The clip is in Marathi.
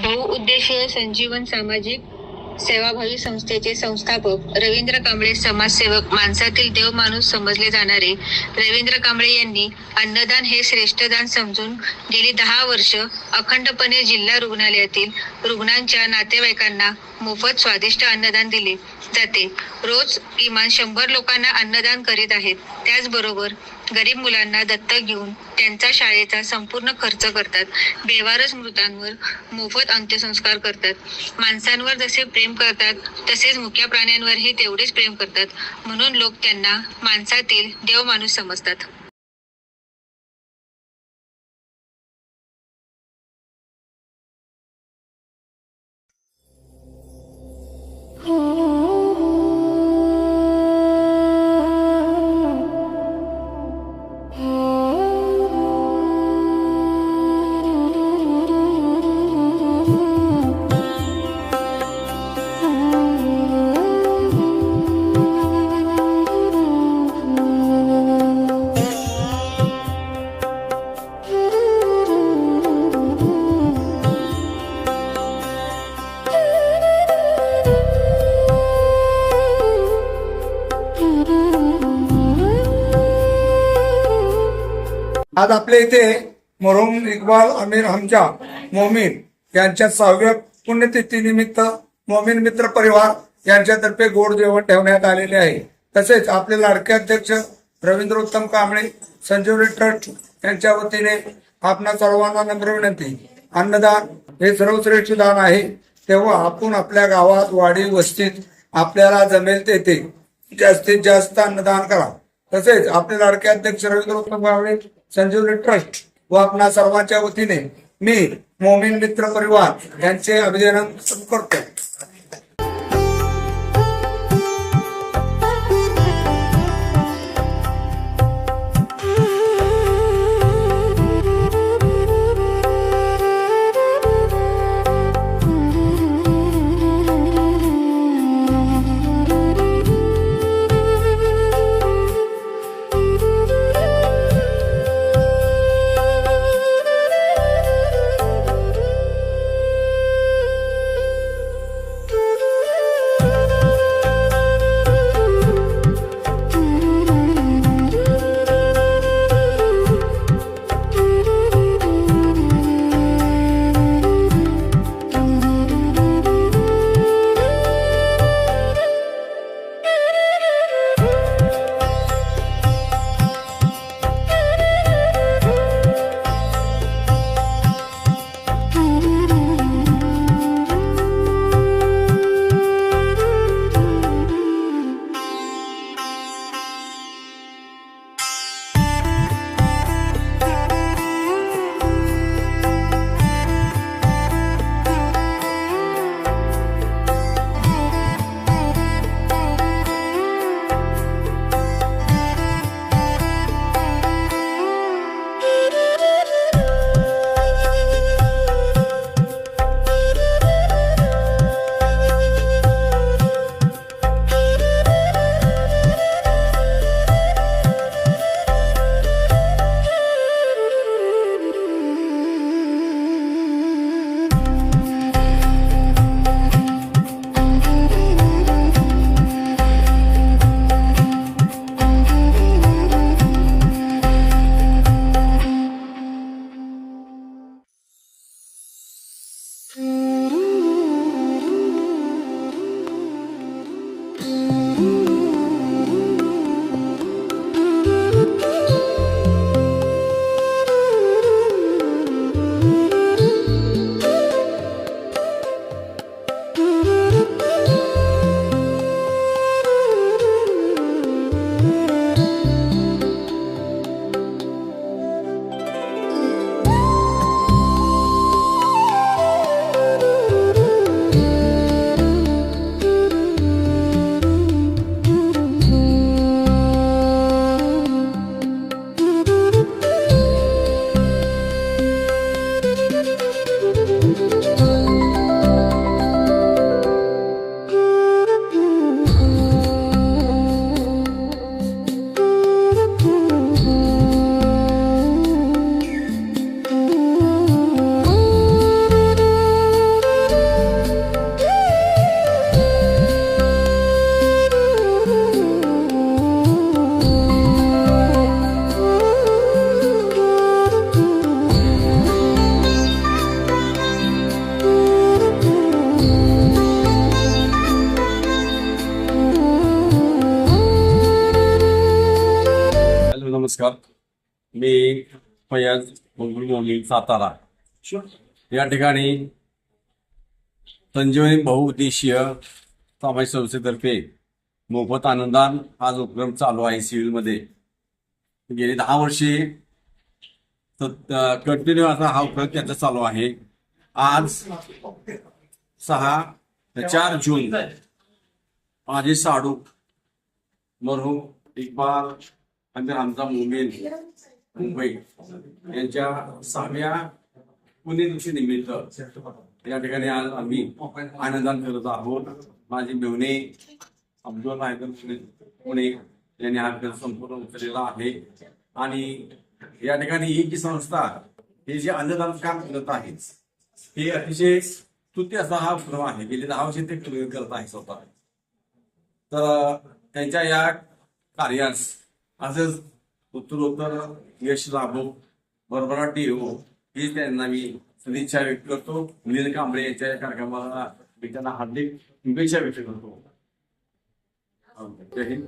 बहुउद्देशीय संजीवन सामाजिक सेवाभावी संस्थेचे संस्थापक रवींद्र कांबळे, समाजसेवक, माणसातील देव माणूस समजले जाणारे रवींद्र कांबळे यांनी अन्नदान हे श्रेष्ठ दान समजून गेली 10 वर्ष अखंडपणे जिल्हा रुग्णालयातील रुग्णांच्या नातेवाईकांना मोफत स्वादिष्ट अन्नदान दिले जाते. रोज किमान 100 लोकांना अन्नदान करीत आहेत. त्याचबरोबर गरीब मुलांना दत्तक घेऊन त्यांचा शाळेचा संपूर्ण खर्च करतात. बेवारस मृतांवर मोफत अंत्यसंस्कार करतात. माणसांवर जसे प्रेम करतात तसेच मुक्या प्राण्यांवरही तेवढेच प्रेम करतात. म्हणून लोक त्यांना माणसातील देव माणूस समजतात. आज आपल्या इथे मरहूम इक्बाल अमीर हमजा मोमीन यांच्या 6व्या पुण्यतिथी निमित्त मोमीन मित्र परिवार यांच्यातर्फे गोड जेवण ठेवण्यात आलेले आहे. तसेच आपले लाडके अध्यक्ष रवींद्र उत्तम कांबळे संजीवनी ट्रस्ट यांच्या वतीने आपणा सर्वांना नम्र विनंती, अन्नदान हे सर्वश्रेष्ठ दान आहे. तेव्हा आपण आपल्या गावात, वाडी, वस्तीत आपल्याला जमेल तेथे जास्तीत जास्त अन्नदान करा. तसेच आपले लाडके अध्यक्ष रवींद्र उत्तम कांबळे संजीवनी ट्रस्ट व आपणा सर्वांच्या वतीने मी मोमीन मित्र परिवार यांचे अभिनंदन करतो. नमस्कार. मी फैयाज मंगुळ मोमीन सातारा या ठिकाणी संजीवनी बहुउद्देशीय सामाजिक संस्थेतर्फे मोफत आनंददान हा जो उपक्रम चालू आहे सिव्हिलमध्ये गेली 10 वर्षे कंटिन्यू असा हा उपक्रम त्याचा चालू आहे. आज 4 जून माझे साडू मरहूम इक्बाल आणि आमचा मोमीन मुंबई यांच्या 6व्या पुण्यतिथी निमित्त या ठिकाणी आज आम्ही आनंददान करत आहोत. माझे मेवणे अब्दुल नायकर पुणे यांनी हा उपक्रम संपूर्ण उचललेला आहे. आणि या ठिकाणी ही जी संस्था हे जे अन्नदान काम करत आहे हे अतिशय स्तुत्य असा हा उपक्रम आहे. गेली 10 वर्षे ते करत आहे स्वतः. तर त्यांच्या या कार्यास असंच उत्तरोत्तर यश लाभो भरभराटी हो ही त्यांना मी सदिच्छा व्यक्त करतो. नील कांबळे यांच्या या कार्यक्रमाला मी त्यांना हार्दिक शुभेच्छा व्यक्त करतो. जय हिंद.